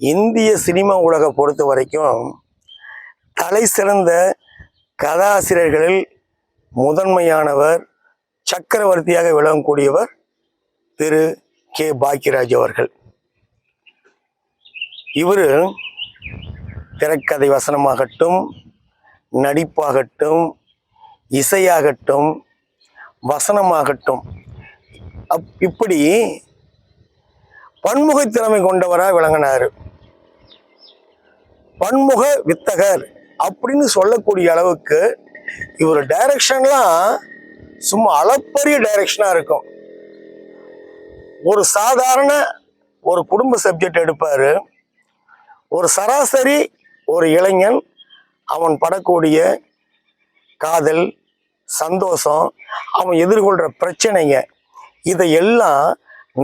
இந்திய சினிமா உலக பொறுத்த வரைக்கும் தலை சிறந்த கதாசிரியர்களில் முதன்மையானவர், சக்கரவர்த்தியாக விளங்கக்கூடியவர் திரு கே. பாக்கியராஜ் அவர்கள். இவர் திரைக்கதை வசனமாகட்டும், நடிப்பாகட்டும், இசையாகட்டும், வசனமாகட்டும், இப்படி பன்முக திறமை கொண்டவராக விளங்கினார். பன்முக வித்தகர் அப்படின்னு சொல்லக்கூடிய அளவுக்கு இவர் டைரக்ஷன்லாம் சும்மா அளப்பரிய டைரக்ஷனா இருக்கும். ஒரு சாதாரண ஒரு குடும்ப சப்ஜெக்ட் எடுப்பாரு. ஒரு சராசரி ஒரு இளைஞன் அவன் படக்கூடிய காதல், சந்தோஷம், அவன் எதிர்கொள்ற பிரச்சனைங்க, இதையெல்லாம்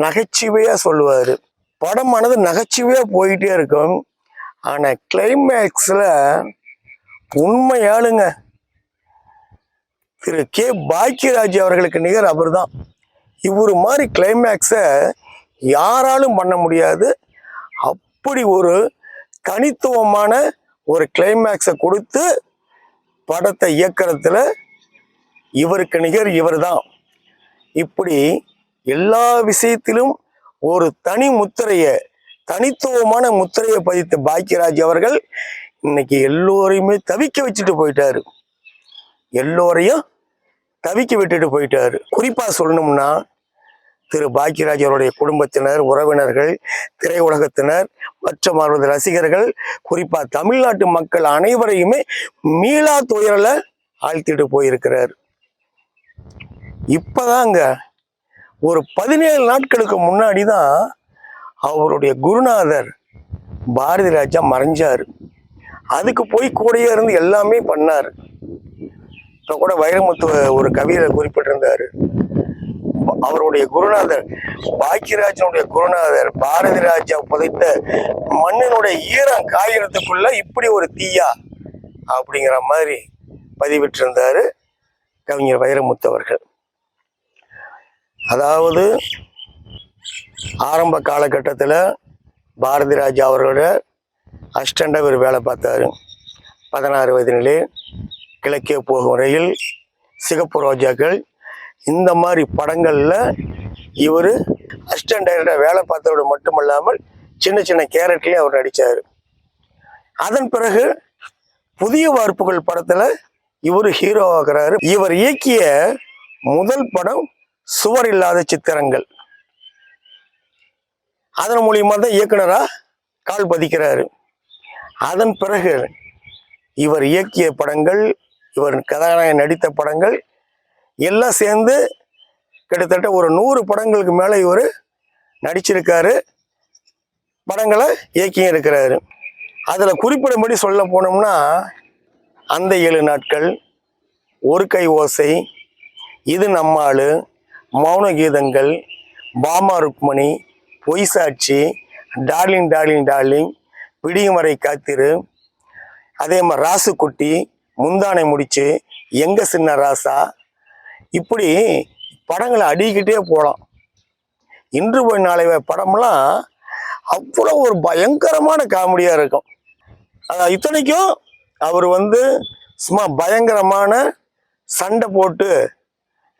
நகைச்சுவையா சொல்லுவாரு. படமானது நகைச்சுவையா போயிட்டே இருக்கும். ஆனா கிளைமேக்ஸ்ல உண்மையாளுங்க திரு கே. பாக்கியராஜ் அவர்களுக்கு நிகர் அவர் தான். இவரு மாதிரி கிளைமேக்ஸை யாராலும் பண்ண முடியாது. அப்படி ஒரு தனித்துவமான ஒரு கிளைமேக்ஸை கொடுத்து படத்தை இயக்கிறதுல இவருக்கு நிகர் இவர் தான். இப்படி எல்லா விஷயத்திலும் ஒரு தனி முத்திரையை, தனித்துவமான முத்திரையை பதித்த பாக்கியராஜ் அவர்கள் இன்னைக்கு எல்லோரையுமே தவிக்க வச்சுட்டு போயிட்டாரு. எல்லோரையும் தவிக்க விட்டுட்டு போயிட்டாரு. குறிப்பா சொல்லணும்னா திரு பாக்கியராஜ் அவருடைய குடும்பத்தினர், உறவினர்கள், திரையுலகத்தினர் மற்றும் அவரது ரசிகர்கள், குறிப்பா தமிழ்நாட்டு மக்கள் அனைவரையுமே மீளா துயரில் ஆழ்த்திட்டு போயிருக்கிறார். இப்பதாங்க ஒரு 17 நாட்களுக்கு முன்னாடி தான் அவருடைய குருநாதர் பாரதி ராஜா மறைஞ்சாரு. அதுக்கு போய் கூடயே இருந்து எல்லாமே பண்ணாரு. இப்போ கூட வைரமுத்து ஒரு கவிதை குறிப்பிட்டிருந்தாரு. அவருடைய குருநாதர், பாக்கியராஜனுடைய குருநாதர் பாரதி ராஜா புதைத்த மண்ணினுடைய ஈரம் காயறதுக்குள்ள இப்படி ஒரு தீயா அப்படிங்கிற மாதிரி பதிவிட்டிருந்தாரு கவிஞர் வைரமுத்து அவர்கள். அதாவது ஆரம்ப காலகட்டத்தில் பாரதி ராஜா அவரோட அசிஸ்டண்டா இவர் வேலை பார்த்தாரு. 16 வயதிலே கிழக்கே போகும் ரயில், சிகப்பு ரோஜாக்கள், இந்த மாதிரி படங்கள்ல இவர் அசிஸ்டன்ட் டைரக்டர் வேலை பார்த்ததோடு மட்டுமல்லாமல் சின்ன சின்ன கேரக்டர்லையும் அவர் நடித்தார். அதன் பிறகு புதிய வார்ப்புகள் படத்துல இவர் ஹீரோ ஆகிறாரு. இவர் இயக்கிய முதல் படம் சுவர் இல்லாத சித்திரங்கள். அதன் மூலியமா தான் இயக்குனரா கால் பதிக்கிறாரு. அதன் பிறகு இவர் இயக்கிய படங்கள், இவர் கதாநாயகன் நடித்த படங்கள் எல்லாம் சேர்ந்து கிட்டத்தட்ட ஒரு 100 படங்களுக்கு மேலே இவர் நடிச்சிருக்காரு, படங்களை இயக்கியும் இருக்கிறாரு. அதில் குறிப்பிடும்படி சொல்ல போனோம்னா அந்த 7 நாட்கள், ஒரு கை ஓசை, இது நம்மாளு, மௌன கீதங்கள், பாமா ருக்மணி, பொய் சாட்சி, டார்லிங் டார்லிங் டார்லிங், விடியும் வரை காத்திரு, அதே மாதிரி ராசுக்குட்டி, முந்தானை முடிச்சு, எங்க சின்ன ராசா, இப்படி படங்களை அடிக்கிட்டே போகலாம். இன்று போய் நாளை படம்லாம் அவ்வளோ ஒரு பயங்கரமான காமெடியாக இருக்கும். இத்தனைக்கும் அவர் சும்மா பயங்கரமான சண்டை போட்டு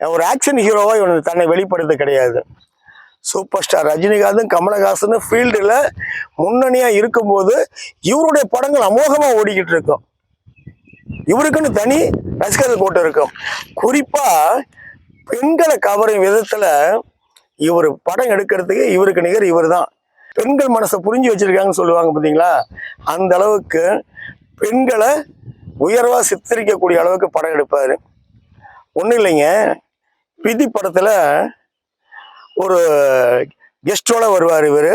ஒரு ஆக்ஷன் ஹீரோவாக இவர் தன்னை வெளிப்படுத்த கிடையாது. சூப்பர் ஸ்டார் ரஜினிகாந்தும் கமலஹாசனும் ஃபீல்டில் முன்னணியாக இருக்கும்போது இவருடைய படங்கள் அமோகமாக ஓடிக்கிட்டு இருக்கும். இவருக்குன்னு தனி ரசிகர்கள் கூட்டம் இருக்கும். குறிப்பாக பெண்களை கவரும் விதத்தில் இவர் படம் எடுக்கிறதுக்கு இவருக்கு நிகர் இவர் தான். பெண்கள் மனசை புரிஞ்சு வச்சிருக்காங்கன்னு சொல்லுவாங்க பார்த்தீங்களா, அந்த அளவுக்கு பெண்களை உயர்வாக சித்தரிக்கக்கூடிய அளவுக்கு படம் எடுப்பார். ஒன்றும் இல்லைங்க, விதி படத்தில் ஒரு கெஸ்டோட வருவார் இவர்.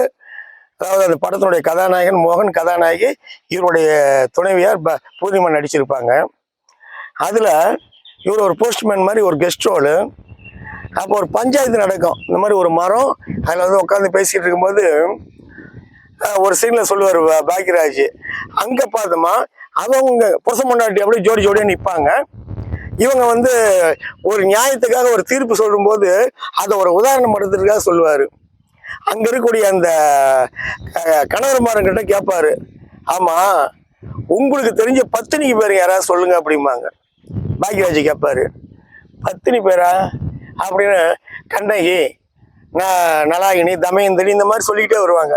அதாவது அந்த படத்தினுடைய கதாநாயகன் மோகன், கதாநாயகி இவருடைய துணைவியார் பூர்ணிமா நடிச்சிருப்பாங்க. அதில் இவர் ஒரு போஸ்ட்மேன் மாதிரி ஒரு கெஸ்ட் ரோலு. அப்போ ஒரு பஞ்சாயத்து நடக்கும். இந்த மாதிரி ஒரு மரம், அதில் உட்காந்து பேசிக்கிட்டு இருக்கும்போது ஒரு சீனில் சொல்லுவார் பாக்கியராஜ், அங்கே பார்த்தோமா அவங்க புருஷ முன்னாடி அப்படியே ஜோடி ஜோடியாக நிற்பாங்க. இவங்க ஒரு நியாயத்துக்காக ஒரு தீர்ப்பு சொல்லும்போது அதை ஒரு உதாரணம் எடுத்துக்காக சொல்லுவார். அங்க இருக்கக்கூடிய அந்த கணவர்மார்கிட்ட கேட்பாரு, ஆமா உங்களுக்கு தெரிஞ்ச பத்தினிக்கு பேர் யாராவது சொல்லுங்க அப்படிம்பாங்க. பாக்யராஜ் கேட்பாரு, பத்தினி பேரா அப்படின்னு கண்ணகி, நலாயினி, தமயந்திரி இந்த மாதிரி சொல்லிக்கிட்டே வருவாங்க.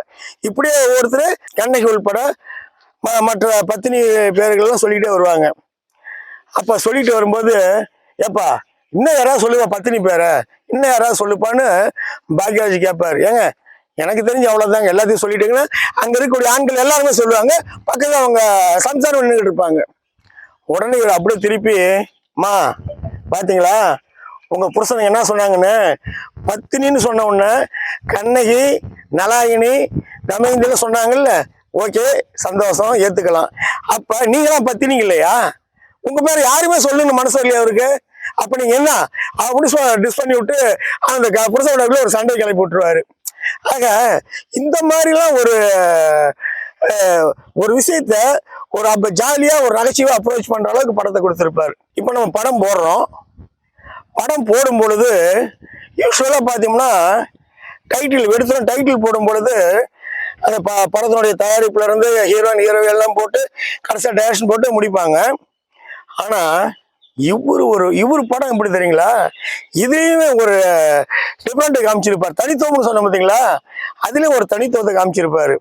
இப்படியே ஒவ்வொருத்தர் கண்ணகி உள்பட மற்ற பத்தினி பேர்கள்லாம் சொல்லிக்கிட்டே வருவாங்க. அப்ப சொல்லிட்டு வரும்போது, ஏப்பா இன்னும் யாராவது சொல்லுங்க பத்தினி பேரை, இன்னும் யாராவது சொல்லுப்பான்னு பாக்யராஜ் கேட்பாரு. ஏங்க எனக்கு தெரிஞ்சு அவ்வளவுதாங்க, எல்லாத்தையும் சொல்லிட்டீங்கன்னா அங்க இருக்கக்கூடிய ஆண்கள் எல்லாருமே சொல்லுவாங்க, பக்கத்துல அவங்க சம்சாரம் நின்றுட்டு இருப்பாங்க. உடனே இவர் அப்படியே திருப்பி, மா பாத்தீங்களா உங்க புருஷனுங்க என்ன சொன்னாங்கன்னு, பத்தினின்னு சொன்ன உடனே கண்ணகி, நலாயினி, தமயந்தின்னு சொன்னாங்கல்ல, ஓகே சந்தோஷம் ஏத்துக்கலாம். அப்ப நீங்களாம் பத்தினி இல்லையா, உங்க பேர் யாருமே சொல்லுங்க மனசு இல்லையா அவருக்கு, அப்ப நீங்க என்ன அப்படின்னு டிஸ் பண்ணி விட்டு அந்த புருஷனோட ஒரு சண்டை கிளப்பி விட்டுருவாரு. ஆக இந்த மாதிரிலாம் ஒரு விஷயத்த ஒரு அப்ப ஜாலியா ஒரு நகைச்சுவை அப்ரோச் பண்ற அளவுக்கு படத்தை கொடுத்திருப்பாரு. இப்ப நம்ம படம் போடுறோம், படம் போடும் பொழுது யூஸ்வலா பாத்தீங்கன்னா டைட்டில் எடுத்துரும், டைட்டில் போடும் பொழுது அந்த படத்தினுடைய தயாரிப்புல இருந்து ஹீரோயின் ஹீரோயின் எல்லாம் போட்டு கடைசியா டைரக்ஷன் போட்டு முடிப்பாங்க. ஆனா இவரு படம் எப்படி தெரியுங்களா, இதுலயுமே ஒரு டிஃபரெண்ட் காமிச்சிருப்பார். தனித்துவம்னு சொன்ன பார்த்தீங்களா, அதுலயும் ஒரு தனித்துவத்தை காமிச்சிருப்பாரு.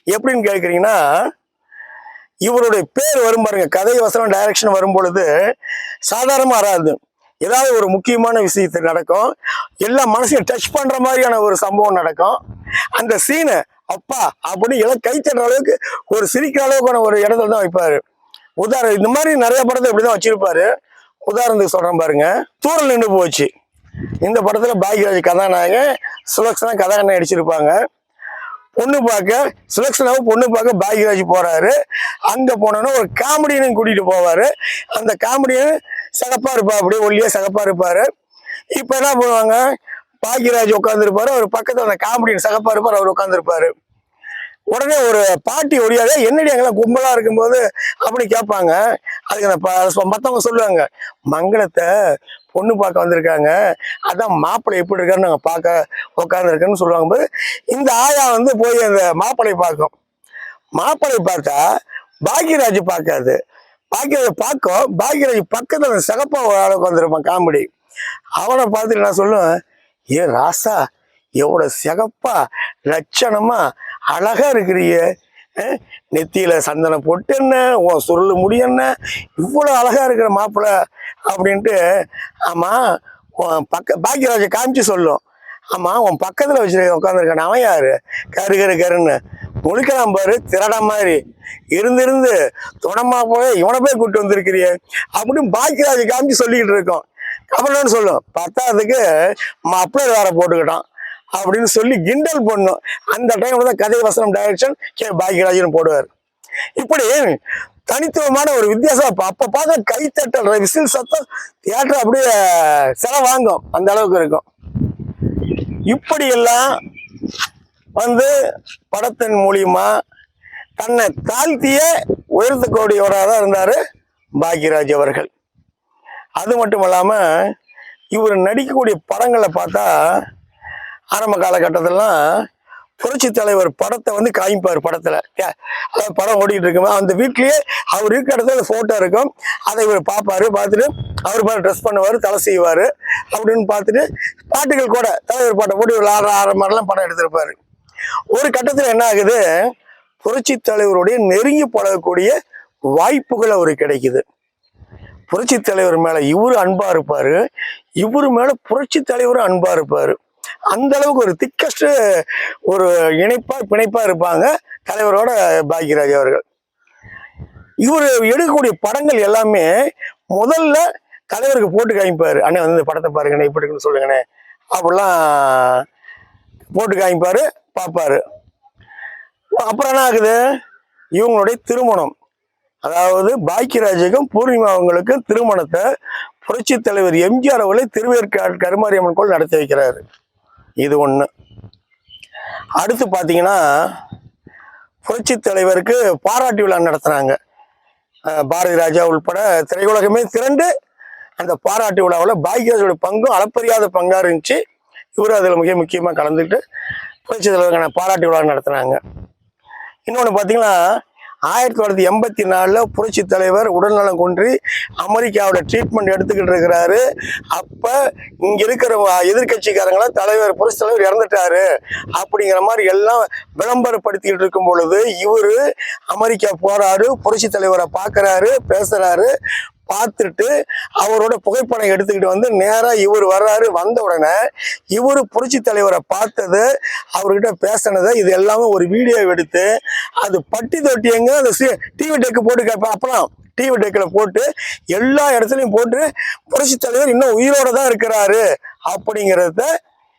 எப்படின்னு கேட்குறீங்கன்னா, இவருடைய பேர் வரும் பாருங்க, கதை வசனம் டைரக்ஷன் வரும் பொழுது சாதாரணமா வராது. ஏதாவது ஒரு முக்கியமான விஷயத்து நடக்கும், எல்லா மனசையும் டச் பண்ற மாதிரியான ஒரு சம்பவம் நடக்கும். அந்த சீனை அப்பா அப்படின்னு எல்லாம் கை தட்டுற அளவுக்கு ஒரு சிரிக்கிற அளவுக்கான ஒரு இடத்துல தான் வைப்பாரு. உதாரணம் இந்த மாதிரி நிறைய படத்தை இப்படிதான் வச்சிருப்பாரு. உதாரணத்துக்கு சொல்றேன் பாருங்க, தூரல் நின்று போச்சு. இந்த படத்துல பாக்யராஜ் கதாநாயகன், சுலக்ஷனா கதாநாயகன் நடிச்சிருப்பாங்க. பொண்ணு பார்க்க சுலக்ஷனாவும் பொண்ணு பார்க்க பாக்யராஜ் போறாரு. அங்க போனோன்னா ஒரு காமெடியனும் கூட்டிட்டு போவாரு. அந்த காமெடியன் சகப்பா இருப்பா, அப்படியே ஒல்லியா சகப்பா இருப்பாரு. இப்ப என்ன பண்ணுவாங்க, பாக்யராஜ் உட்காந்துருப்பாரு, அவர் பக்கத்துல அந்த காமெடியன் சகப்பா இருப்பாரு, அவர் உட்காந்துருப்பாரு. உடனே ஒரு பாட்டி ஒடியாத, என்னடி அங்கெல்லாம் கும்பலா இருக்கும்போது அப்படி கேட்பாங்க. அதுக்கு அந்த மத்தவங்க சொல்லுவாங்க, மங்களத்தை பொண்ணு பார்க்க வந்திருக்காங்க, அதான் மாப்பிள்ளை எப்படி இருக்காருன்னு நாங்கள் பார்க்க உட்காந்துருக்கேன்னு சொல்லுவாங்க போது, இந்த ஆயா வந்து போய் அந்த மாப்பிள்ளை பார்க்கும். மாப்பிள்ளை பார்த்தா பாக்யராஜ் பார்க்காது, பாக்யராஜ் பார்க்கும், பாக்யராஜ் பக்கத்துல அந்த சிகப்பா ஒரு ஆளுக்கு வந்திருப்பான் காமெடி. அவனை பார்த்துட்டு நான் சொல்லுவேன், ஏ ராசா எவ்வளவு சிகப்பா லட்சணமா அழகா இருக்கிறீங்க, நெத்தியில சந்தனம் போட்டு என்ன, உன் சுருள் முடி என்ன, இவ்வளவு அழகா இருக்கிற மாப்பிள்ள அப்படின்ட்டு. ஆமா பாக்யராஜ காமிச்சு சொல்லும், ஆமா உன் பக்கத்துல வச்சு உட்காந்துருக்கான அவன் யாரு, கருன்னு முழுக்கலாம் பாரு, திரடா மாதிரி இருந்து துணமா போய் இவனை போய் கூப்பிட்டு வந்திருக்கிறிய அப்படின்னு பாக்யராஜ காமிச்சு சொல்லிக்கிட்டு இருக்கோம். அப்புறம் சொல்லும், பத்தாவதுக்கு மாப்பிள்ளை வேற போட்டுக்கிட்டான் அப்படின்னு சொல்லி கிண்டல் பண்ணும். அந்த டைம்ல தான் கதை வசனம் டைரக்ஷன் பாக்யராஜன் போடுவார். இப்படி தனித்துவமான ஒரு வித்தியாசம். அப்ப பார்க்க கைத்தட்டல் விசில் சத்தம் தியேட்டர் அப்படியே செல வாங்கும், அந்த அளவுக்கு இருக்கும். இப்படி எல்லாம் வந்து படத்தின் மூலியமா தன்னை தாழ்த்திய உயர்த்தக்கூடியவராக தான் இருந்தாரு பாக்யராஜ் அவர்கள். அது மட்டும் இல்லாம இவர் நடிக்கக்கூடிய படங்களை பார்த்தா ஆரம்ப காலகட்டத்திலாம் புரட்சி தலைவர் படத்தை வந்து காமிப்பார். படத்துல படம் ஓடிட்டு இருக்கும்போது அந்த வீட்லயே அவர் இருக்கிற இடத்துல போட்டோ இருக்கும், அதை இவர் பார்ப்பாரு. பார்த்துட்டு அவர் மாதிரி ட்ரெஸ் பண்ணுவார், தலை செய்வார் அப்படின்னு பார்த்துட்டு பாட்டுகள் கூட தலைவர் பாட்டை போட்டு ஒரு 6 மாதிரிலாம் படம் எடுத்திருப்பாரு. ஒரு கட்டத்தில் என்ன ஆகுது, புரட்சி தலைவருடைய நெருங்கி பழகக்கூடிய வாய்ப்புகள் அவருக்கு கிடைக்குது. புரட்சி தலைவர் மேல இவரு அன்பா இருப்பாரு, இவரு மேல புரட்சி தலைவரும் அன்பா இருப்பாரு. அந்த அளவுக்கு ஒரு திக்கஸ்ட் ஒரு பிணைப்பா இருப்பாங்க தலைவரோட பாக்யராஜ் அவர்கள். இவர் எடுக்கக்கூடிய படங்கள் எல்லாமே முதல்ல தலைவருக்கு போட்டு காமிப்பாரு, அண்ணே வந்து இந்த படத்தை பாருங்கண்ணே, இப்படி இருக்குன்னு சொல்லுங்கண்ணே அப்படிலாம் போட்டு காமிப்பாரு, பார்ப்பாரு. அப்புறம் என்ன ஆகுது, இவங்களுடைய திருமணம், அதாவது பாக்யராஜுக்கும் பூர்ணிமா அவங்களுக்கும் திருமணத்தை புரட்சி தலைவர் எம்ஜிஆர் அவர்களை திருவேற்காடு கருமாரியம்மன் கோயில் நடத்தி வைக்கிறாரு. இது ஒண்ணு. அடுத்து பாத்தீங்கன்னா புரட்சி தலைவருக்கு பாராட்டு விழா நடத்துனாங்க. பாரதி ராஜா உள்பட திரையுலகமே திரண்டு அந்த பாராட்டு விழாவில் பாக்யராஜோட பங்கும் அளப்பரியாத பங்கா இருந்துச்சு. இவரு அதில் மிக முக்கியமாக கலந்துக்கிட்டு புரட்சி தலைவருக்கான பாராட்டு விழா நடத்தினாங்க. இன்னொன்று பார்த்தீங்கன்னா 1984 புரட்சி தலைவர் உடல்நலம் குன்றி அமெரிக்காவோட ட்ரீட்மெண்ட் எடுத்துக்கிட்டு இருக்கிறாரு. அப்ப இங்க இருக்கிற எதிர்கட்சிக்காரங்களாம் தலைவர் புரட்சி தலைவர் இறந்துட்டாரு அப்படிங்கிற மாதிரி எல்லாம் விளம்பரப்படுத்திக்கிட்டு இருக்கும் பொழுது இவரு அமெரிக்கா போறாரு, புரட்சி தலைவரை பார்க்கறாரு, பேசுறாரு. பார்த்துட்டு அவரோட புகைப்படம் எடுத்துக்கிட்டு வந்து நேரா இவர் வர்றாரு. வந்த உடனே இவரு புரட்சி தலைவரை பார்த்தது, அவர்கிட்ட பேசினதை இது எல்லாமே ஒரு வீடியோ எடுத்து அது பட்டி தொட்டியங்க அந்த டிவி டெக்கு போட்டு கேட்பேன். அப்பலாம் டிவி டெக்கில் போட்டு எல்லா இடத்துலையும் போட்டு புரட்சி தலைவர் இன்னும் உயிரோட தான் இருக்கிறாரு அப்படிங்கிறத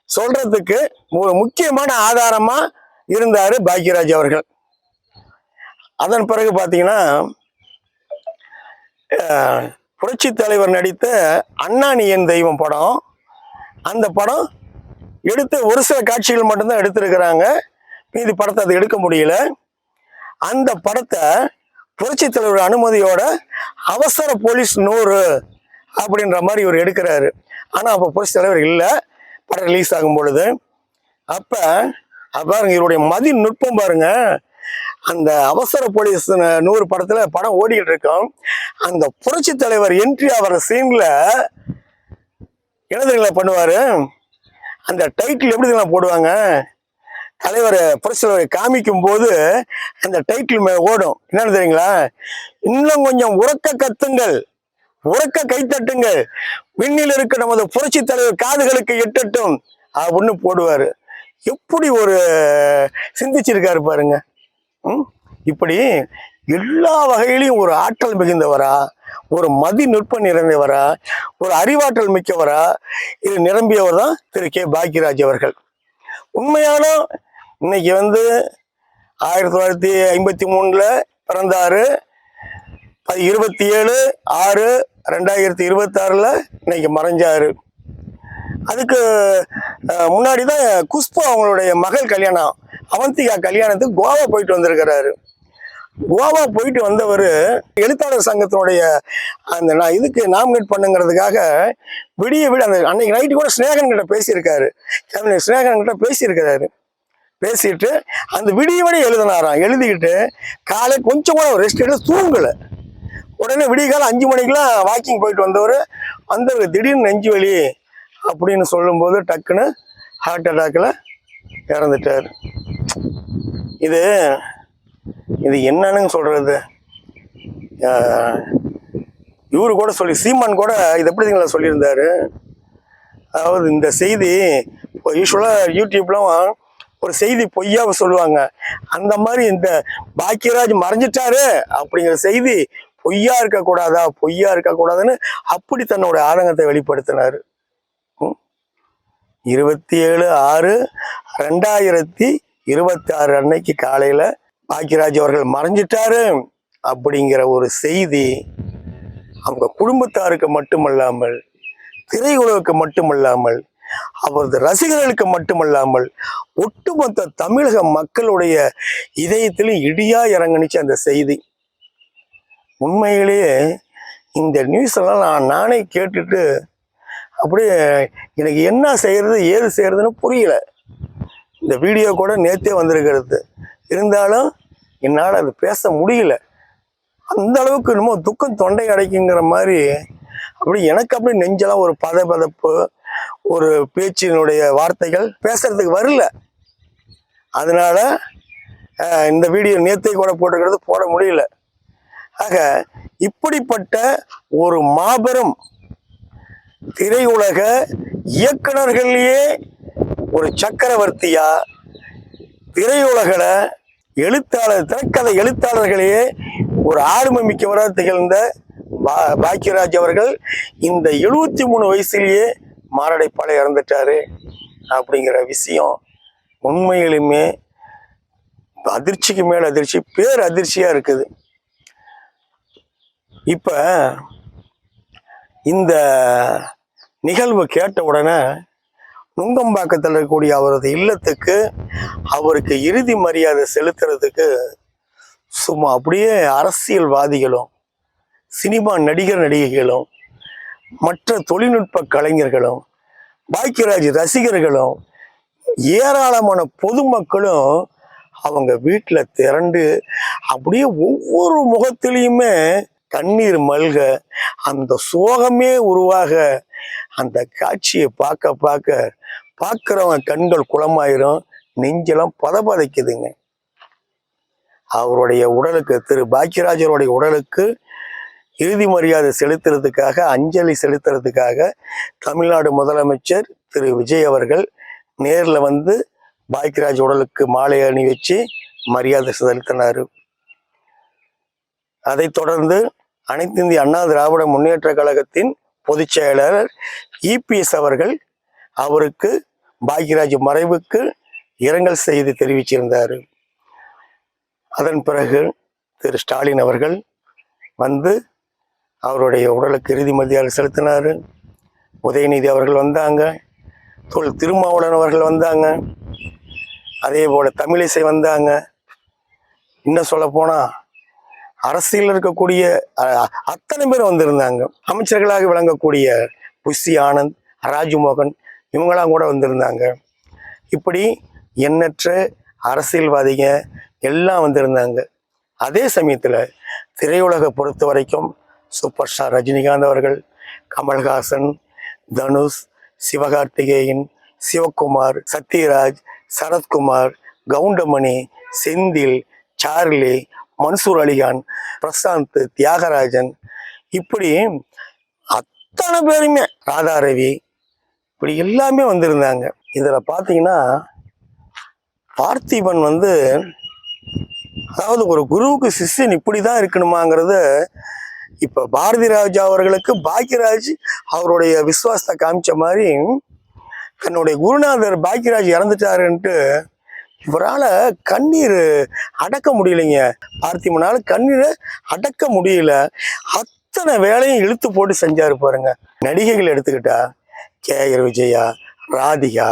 சொல்றதுக்கு ஒரு முக்கியமான ஆதாரமா இருந்தாரு பாக்யராஜ் அவர்கள். அதன் பிறகு பார்த்தீங்கன்னா புரட்சி தலைவர் நடித்த அண்ணா நீ என் தெய்வம் படம், அந்த படம் எடுத்து ஒரு சில காட்சிகள் மட்டும்தான் எடுத்திருக்கிறாங்க. மீதி படத்தை அது எடுக்க முடியல. அந்த படத்தை புரட்சி தலைவர் அனுமதியோட அவசர போலீஸ் 100 அப்படின்ற மாதிரி இவர் எடுக்கிறாரு. ஆனால் அப்போ புரட்சி தலைவர் இல்லை படம் ரிலீஸ் ஆகும் பொழுது. அப்போ பாருங்க இவருடைய மதி நுட்பம் பாருங்க. அந்த அவசர போலீஸ் 100 படத்துல படம் ஓடிக்கிட்டு இருக்கோம். அந்த புரட்சி தலைவர் என்ட்ரி ஆகிற சீன்ல என்ன தெரியுங்களா பண்ணுவாரு, அந்த டைட்டில் எப்படி தெரியுமா போடுவாங்க, தலைவர் புரட்சி தலைவரை காமிக்கும் போது அந்த டைட்டில் ஓடும். என்னன்னு தெரியுங்களா, இன்னும் கொஞ்சம் உறக்க கத்துங்கள், உறக்க கைத்தட்டுங்கள், விண்ணில் இருக்க நமது புரட்சி தலைவர் காதுகளுக்கு எட்டட்டும் அப்படின்னு போடுவாரு. எப்படி ஒரு சிந்திச்சிருக்காரு பாருங்க. இப்படி எல்லா வகையிலையும் ஒரு ஆற்றல் மிகுந்தவரா, ஒரு மதி நுட்பம் நிறைந்தவரா, ஒரு அறிவாற்றல் மிக்கவரா இது நிரம்பியவர் தான் திரு கே பாக்யராஜ் அவர்கள். உண்மையான இன்னைக்கு 1953 பிறந்தாரு. 27/6/2026 இன்னைக்கு மறைஞ்சாரு. அதுக்கு முன்னாடி தான் குஷ்பு அவங்களுடைய மகள் கல்யாணம், அவந்திகா கல்யாணத்துக்கு கோவா போயிட்டு வந்திருக்கிறாரு. கோவா போயிட்டு வந்தவர் எழுத்தாளர் சங்கத்தினுடைய அந்த நான் இதுக்கு நாமினேட் பண்ணுங்கிறதுக்காக விடிய அந்த அன்னைக்கு நைட்டு கூட ஸ்னேகன் கிட்ட பேசியிருக்காரு. ஸ்னேகன் கிட்ட பேசியிருக்கிறாரு. பேசிட்டு அந்த விடிய எழுதினாராம். எழுதிக்கிட்டு காலை கொஞ்சம் கூட ரெஸ்ட் எடுத்து தூங்கலை. உடனே விடிய காலம் 5 மணிக்கெல்லாம் வாக்கிங் போயிட்டு வந்தவர் திடீர்னு நெஞ்சு வலி அப்படின்னு சொல்லும்போது டக்குன்னு ஹார்ட் அட்டாக்ல இறந்துட்டார். இது என்னன்னு சொல்றது, இவரு கூட சொல்லி சீமான் கூட இது எப்படி சொல்லியிருந்தாரு. அதாவது இந்த செய்தி யூஸ்வலா யூடியூப்லாம் ஒரு செய்தி பொய்யா சொல்லுவாங்க, அந்த மாதிரி இந்த பாக்யராஜ் மறைஞ்சிட்டாரு அப்படிங்கிற செய்தி பொய்யா இருக்கக்கூடாதுன்னு அப்படி தன்னோட ஆதங்கத்தை வெளிப்படுத்தினாரு. 27/6/2026 அன்னைக்கு காலையில பாக்யராஜ் அவர்கள் மறைஞ்சிட்டாரு அப்படிங்கிற ஒரு செய்தி அவங்க குடும்பத்தாருக்கு மட்டுமல்லாமல், திரையுலகுக்கு மட்டுமல்லாமல், அவரது ரசிகர்களுக்கு மட்டுமல்லாமல் ஒட்டுமொத்த தமிழக மக்களுடைய இதயத்திலும் இடியா இறங்குனுச்சு அந்த செய்தி. உண்மையிலேயே இந்த நியூஸ் எல்லாம் நானே கேட்டுட்டு அப்படியே எனக்கு என்ன செய்யறது ஏது செய்யறதுன்னு புரியல. இந்த வீடியோ கூட நேத்தே வந்திருக்கிறது, இருந்தாலும் என்னால் அது பேச முடியல. அந்த அளவுக்கு என்னமோ துக்கம் தொண்டை அடைக்குங்கிற மாதிரி அப்படி எனக்கு அப்படி நெஞ்செல்லாம் ஒரு பதப்பதப்பு, ஒரு பேச்சினுடைய வார்த்தைகள் பேசுறதுக்கு வரல. அதனால இந்த வீடியோ நேத்தை கூட போட்டுக்கிறது போட முடியல. ஆக இப்படிப்பட்ட ஒரு மாபெரும் திரையுலக இயக்குனர்களையே ஒரு சக்கரவர்த்தியா, திரையுலகில் திரைக்கதை எழுத்தாளர்களையே ஒரு ஆளுமை மிக்கவராக திகழ்ந்த பாக்யராஜ் அவர்கள் இந்த 73 வயசுலேயே மாரடைப்பால இறந்துட்டாரு அப்படிங்கிற விஷயம் உண்மையிலுமே அதிர்ச்சிக்கு மேல் அதிர்ச்சி, பேர் அதிர்ச்சியா இருக்குது. இப்ப இந்த நிகழ்வு கேட்ட உடனே நுங்கம்பாக்கத்தில் இருக்கக்கூடிய அவரது இல்லத்துக்கு அவருக்கு இறுதி மரியாதை செலுத்துறதுக்கு சும்மா அப்படியே அரசியல்வாதிகளும், சினிமா நடிகைகளும், மற்ற தொழில்நுட்ப கலைஞர்களும், பாக்யராஜ் ரசிகர்களும், ஏராளமான பொதுமக்களும் அவங்க வீட்டுல திரண்டு அப்படியே ஒவ்வொரு முகத்திலையுமே கண்ணீர் மல்க, அந்த சோகமே உருவாக, அந்த காட்சியை பார்க்க பார்க்க பார்க்கிறவங்க கண்கள் குளமாயிரும், நெஞ்செல்லாம் பதபதைக்குதுங்க. அவருடைய உடலுக்கு, திரு பாக்கியராஜருடைய உடலுக்கு இறுதி மரியாதை செலுத்துறதுக்காக, அஞ்சலி செலுத்துறதுக்காக தமிழ்நாடு முதலமைச்சர் திரு விஜய் அவர்கள் நேர்ல வந்து பாக்கியராஜ் உடலுக்கு மாலை அணி வச்சு மரியாதை செலுத்தினார். அதைத் தொடர்ந்து அனைத்து இந்திய அண்ணா திராவிட முன்னேற்ற கழகத்தின் பொதுச் செயலாளர் இபிஎஸ் அவர்கள் அவருக்கு பாக்கியராஜ் மறைவுக்கு இரங்கல் செய்தி தெரிவிச்சிருந்தார். அதன் பிறகு திரு ஸ்டாலின் அவர்கள் வந்து அவருடைய உடலுக்கு இறுதி மரியாதை செலுத்தினார். உதயநிதி அவர்கள் வந்தாங்க, திருமாவளவன் அவர்கள் வந்தாங்க, அதே போல தமிழிசை வந்தாங்க. இன்னும் சொல்ல போனா அரசியல் இருக்கக்கூடிய அத்தனை பேர் வந்திருந்தாங்க. அமைச்சர்களாக விளங்கக்கூடிய புஷி ஆனந்த், ராஜ்மோகன் இவங்களாம் கூட வந்திருந்தாங்க. இப்படி எண்ணற்ற அரசியல்வாதிங்க எல்லாம் வந்திருந்தாங்க. அதே சமயத்தில் திரையுலகை பொறுத்த வரைக்கும் சூப்பர் ஸ்டார் ரஜினிகாந்த் அவர்கள், கமல்ஹாசன், தனுஷ், சிவகார்த்திகேயன், சிவகுமார், சத்யராஜ், சரத்குமார், கவுண்டமணி, செந்தில், சார்லி, மன்சூர் அலிகான், பிரசாந்த், தியாகராஜன், இப்படி அத்தனை பேருமே, ராதாரவி, இப்படி எல்லாமே வந்திருந்தாங்க. இதில் பார்த்தீங்கன்னா பார்த்திபன் வந்து, அதாவது ஒரு குருவுக்கு சிஷ்யன் இப்படிதான் இருக்கணுமாங்கிறது இப்ப பாரதி ராஜா அவர்களுக்கு பாக்கியராஜ் அவருடைய விசுவாசத்தை காமிச்ச மாதிரி தன்னுடைய குருநாதர் பாக்கியராஜ் இறந்துட்டாருன்ட்டு இவரால் கண்ணீர் அடக்க முடியலைங்க. பார்த்திபனால கண்ணீரை அடக்க முடியல. அத்தனை வேலையும் இழுத்து போட்டு செஞ்சாரு பாருங்க. நடிகைகள் எடுத்துக்கிட்டா கேஆர் விஜயா, ராதிகா,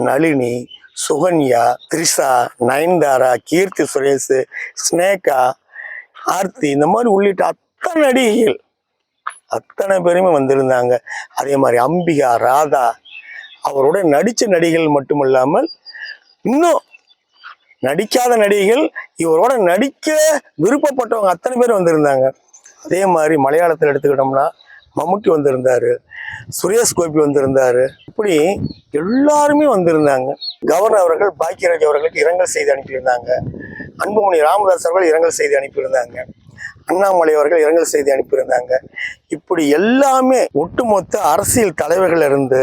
நளினி, சுகன்யா, த்ரிஷா, நயன்தாரா, கீர்த்தி சுரேஷ், ஸ்னேகா, ஆர்த்தி, இந்த மாதிரி உள்ளிட்ட அத்தனை நடிகைகள் அத்தனை பேருமே வந்திருந்தாங்க. அதே மாதிரி அம்பிகா, ராதா, அவரோட நடித்த நடிகைகள் மட்டுமல்லாமல் இன்னும் நடிக்காத நடிகைகள், இவரோட நடிக்க விருப்பப்பட்டவங்க அத்தனை பேர் வந்திருந்தாங்க. அதே மாதிரி மலையாளத்தில் எடுத்துக்கிட்டோம்னா மம்முட்டி வந்திருந்தாரு, சுரேஷ் கோபி வந்திருந்தாரு, இப்படி எல்லாருமே வந்திருந்தாங்க. கவர்னர் அவர்கள் பாக்கியராஜ் அவர்களுக்கு இரங்கல் செய்தி அனுப்பியிருந்தாங்க. அன்புமணி ராமதாஸ் அவர்கள் இரங்கல் செய்தி அனுப்பியிருந்தாங்க. அண்ணாமலை அவர்கள் இரங்கல் செய்தி அனுப்பியிருந்தாங்க. இப்படி எல்லாமே ஒட்டுமொத்த அரசியல் தலைவர்கள் இருந்து,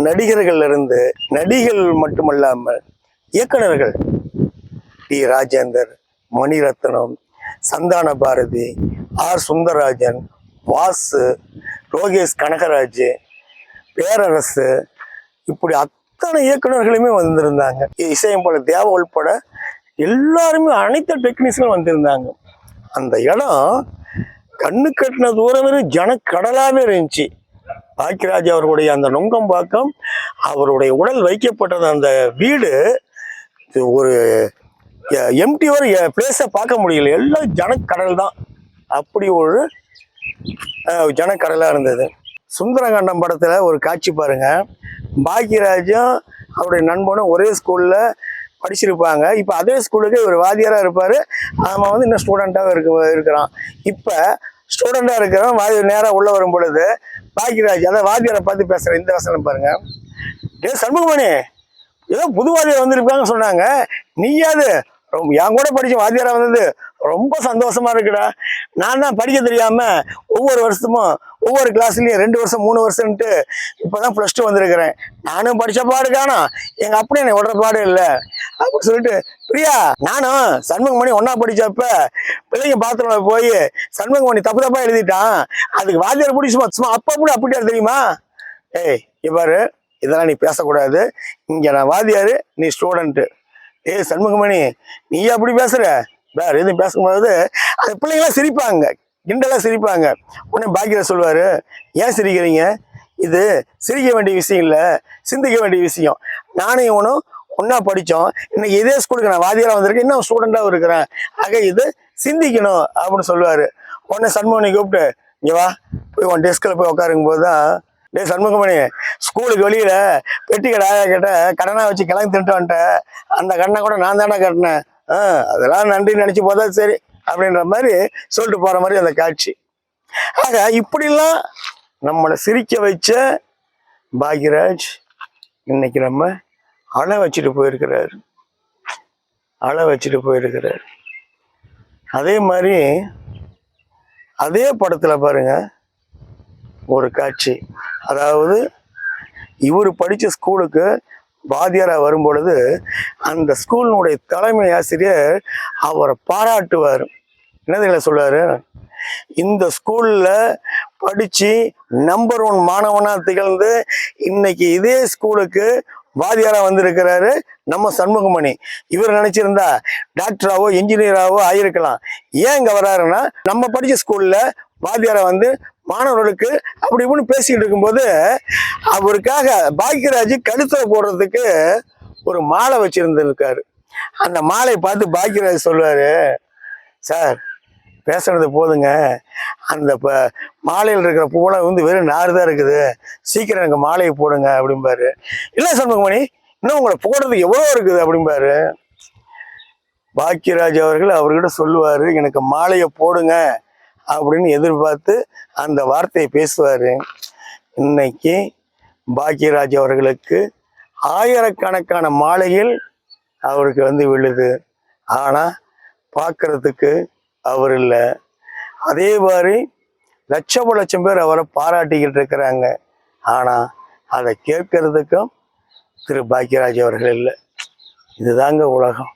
நடிகர்கள் இருந்து, நடிகர்கள் மட்டுமல்லாமல் இயக்குநர்கள் டி ராஜேந்தர், மணிரத்னம், சந்தான பாரதி, ஆர் சுந்தரராஜன், வாசு, லோகேஷ் கனகராஜ், பேரரசு, இப்படி அத்தனை இயக்குநர்களுமே வந்திருந்தாங்க. இசையமைப்பாளர் தேவ உள்பட எல்லாருமே, அனைத்து டெக்னீஷியனும் வந்திருந்தாங்க. அந்த இடம் கண்ணு கட்டின தூரம் ஜனக்கடலாவே இருந்துச்சு. பாக்கியராஜ் அவர்களுடைய அந்த நுங்கம்பாக்கம், அவருடைய உடல் வைக்கப்பட்டது அந்த வீடு ஒரு எம்டி ஒரு பிளேஸை பார்க்க முடியல. எல்லாம் ஜனக்கடல் தான். அப்படி ஒரு ஜனக்கடலாக இருந்தது. சுந்தரகாண்டம் படத்தில் ஒரு காட்சி பாருங்க. பாக்கியராஜும் அவருடைய நண்பனும் ஒரே ஸ்கூலில் படிச்சிருப்பாங்க. இப்போ அதே ஸ்கூலுக்கு ஒரு வாத்தியாராக இருப்பார். அவன் வந்து இன்னும் ஸ்டூடெண்ட்டாக இருக்கிறான். இப்போ ஸ்டூடெண்ட்டாக இருக்கிறவன் நேராக உள்ளே வரும் பொழுது பாக்கியராஜ் அதான் வாத்தியாரை பார்த்து பேசுகிற இந்த வசனம் பாருங்க. ஏ சண்முகமணி, ஏதோ புது வாத்தியார் வந்திருப்பாங்க சொன்னாங்க, நீயாது ரொம்ப என் கூட படித்த வாத்தியாராக வந்தது ரொம்ப சந்தோஷமா இருக்குடா. நான் தான் படிக்க தெரியாம ஒவ்வொரு வருஷமும் ஒவ்வொரு கிளாஸ்லயும் 2 வருஷம் 3 வருஷம்ட்டு இப்பதான் +2 வந்திருக்கிறேன். நானும் படிச்ச பாடு காணும், எங்க அப்படி என்னை விடுற பாடு இல்லை அப்படின்னு சொல்லிட்டு, பிரியா நானும் சண்முகமணி ஒன்னா படிச்சப்ப பிள்ளைங்க பாத்ரூம்ல போய் சண்முகமணி தப்பு தப்பா எழுதிட்டான், அதுக்கு வாத்தியார் பிடிச்சுமா சும்மா அப்பா கூட அப்படியா தெரியுமா? ஏய் இவ்வாறு இதெல்லாம் நீ பேசக்கூடாது, இங்க நான் வாத்தியாரு, நீ ஸ்டூடெண்ட்டு. ஏய் சண்முகமணி நீ அப்படி பேசுற, வேற எதுவும் பேசும்போது அந்த பிள்ளைங்களாம் சிரிப்பாங்க, கிண்டலாக சிரிப்பாங்க. உடனே பாக்கியராஜ் சொல்லுவார், ஏன் சிரிக்கிறீங்க, இது சிரிக்க வேண்டிய விஷயம் இல்லை, சிந்திக்க வேண்டிய விஷயம். நானும் இவனும் ஒன்றா படித்தோம், இன்னைக்கு இதே ஸ்கூலுக்கு நான் வாத்தியாராக வந்திருக்கேன், இன்னும் ஸ்டூடெண்ட்டாக இருக்கிறேன், ஆக இது சிந்திக்கணும் அப்படின்னு சொல்லுவார். உடனே சண்முகனை கூப்பிட்டு, இங்கே வா போய் உன் டெஸ்கில் போய் உட்காருங்க போது தான் டே சண்முகமணி, ஸ்கூலுக்கு வெளியில பெட்டி கடை கிட்ட கடனா வச்சு கிளம்பி தின்ட்டு வந்துட்டேன், அந்த கடனை கூட நான் தானே கட்டினேன், அதெல்லாம் நன்றி நினைச்சு போதா சரி அப்படின்ற மாதிரி சொல்லிட்டு போற மாதிரி அந்த காட்சி. ஆக இப்படிலாம் நம்மளை சிரிக்க வச்ச பாக்யராஜ் இன்னைக்கு நம்ம அழ வச்சுட்டு போயிருக்கிறாரு, அழ வச்சுட்டு போயிருக்கிறாரு. அதே மாதிரி அதே படத்துல பாருங்க ஒரு காட்சி, அதாவது இவர் படிச்ச ஸ்கூலுக்கு வாத்தியாரா வரும் பொழுது அந்த ஸ்கூலினுடைய தலைமை ஆசிரியர் அவரை பாராட்டுவார். என்னதுல சொல்றாரு, இந்த ஸ்கூல்ல படிச்சு நம்பர் 1 மாணவனா திகழ்ந்து இன்னைக்கு இதே ஸ்கூலுக்கு வாத்தியாரா வந்திருக்கிறாரு நம்ம சண்முகமணி. இவர் நினைச்சிருந்தா டாக்டராவோ இன்ஜினியராவோ ஆயிருக்கலாம். ஏன் இங்க வர்றாருன்னா, நம்ம படிச்ச ஸ்கூல்ல வாத்தியாரா வந்து மாணவர்களுக்கு அப்படி இப்படின்னு பேசிக்கிட்டு இருக்கும்போது அவருக்காக பாக்யராஜ் கழுத்துல போடுறதுக்கு ஒரு மாலை வச்சிருந்திருக்காரு. அந்த மாலையை பார்த்து பாக்யராஜ் சொல்லுவாரு, சார் பேசுறது போதுங்க, அந்த மாலையில் இருக்கிற பூவெல்லாம் வந்து வெறும் நாறு தான் இருக்குது, சீக்கிரம் எனக்கு மாலையை போடுங்க அப்படிம்பாரு. இல்லை சண்முகமணி, இன்னும் உங்களை போடுறதுக்கு எவ்வளோ இருக்குது அப்படிம்பாரு. பாக்யராஜ் அவர்கள் அவர்கிட்ட சொல்லுவாரு, எனக்கு மாலையை போடுங்க அப்படின்னு எதிர்பார்த்து அந்த வார்த்தையை பேசுவாரு. இன்னைக்கு பாக்யராஜ் அவர்களுக்கு ஆயிரக்கணக்கான மாலைகள் அவருக்கு வந்து விழுது, ஆனா பார்க்கறதுக்கு அவர் இல்லை. அதே மாதிரி லட்சம் பேர் அவரை பாராட்டிக்கிட்டு இருக்கிறாங்க, ஆனா அதை கேட்கறதுக்கும் திரு பாக்யராஜ் அவர்கள் இல்லை. இதுதாங்க உலகம்,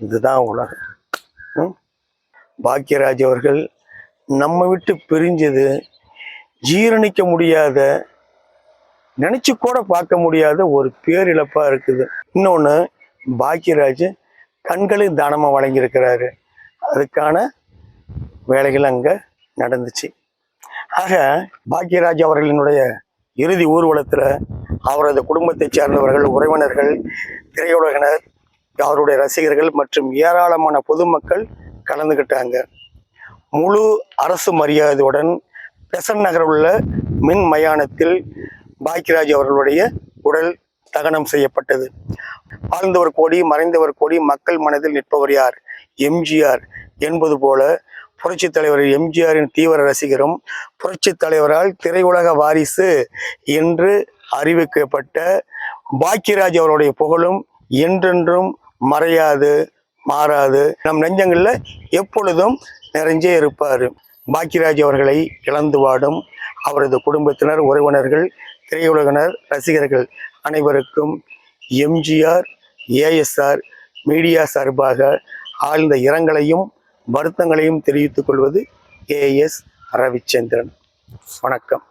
இதுதான் உலகம். பாக்யராஜ் அவர்கள் நம்ம விட்டு பிரிஞ்சது ஜீரணிக்க முடியாத, நினைச்சு கூட பார்க்க முடியாத ஒரு பேரிழப்பா இருக்குது. இன்னொன்று, பாக்யராஜ் கண்களையும் தானமா வழங்கியிருக்கிறாரு, அதுக்கான வேலைகள் அங்க நடந்துச்சு. ஆக பாக்யராஜ் அவர்களினுடைய இறுதி ஊர்வலத்துல அவரது குடும்பத்தை சேர்ந்தவர்கள், உறவினர்கள், திரையுலகினர், அவருடைய ரசிகர்கள் மற்றும் ஏராளமான பொதுமக்கள் கலந்துக்கிட்டாங்க. முழு அரசு மரியாதையுடன் பெசன்ட் நகர் உள்ள மின் மயானத்தில் பாக்யராஜ் அவர்களுடைய உடல் தகனம் செய்யப்பட்டது. வாழ்ந்தவர் கோடி, மறைந்தவர் கோடி, மக்கள் மனதில் நிற்பவர் யார்? எம்ஜிஆர் என்பது போல புரட்சி தலைவர் எம்ஜிஆரின் தீவிர ரசிகரும் புரட்சி தலைவரால் திரையுலக வாரிசு என்று அறிவிக்கப்பட்ட பாக்யராஜ் அவருடைய புகழும் என்றென்றும் மறையாது, மாறாது, நம் நெஞ்சங்கள்ல எப்பொழுதும் நிறைஞ்சே இருப்பார். பாக்யராஜ் அவர்களை இழந்து வாடும் அவரது குடும்பத்தினர், உறவினர்கள், திரையுலகினர், ரசிகர்கள் அனைவருக்கும் எம்ஜிஆர், ஏஎஸ்ஆர் மீடியா சார்பாக ஆழ்ந்த இரங்கலையும் வருத்தங்களையும் தெரிவித்துக் கொள்வது AS ரவிச்சந்திரன். வணக்கம்.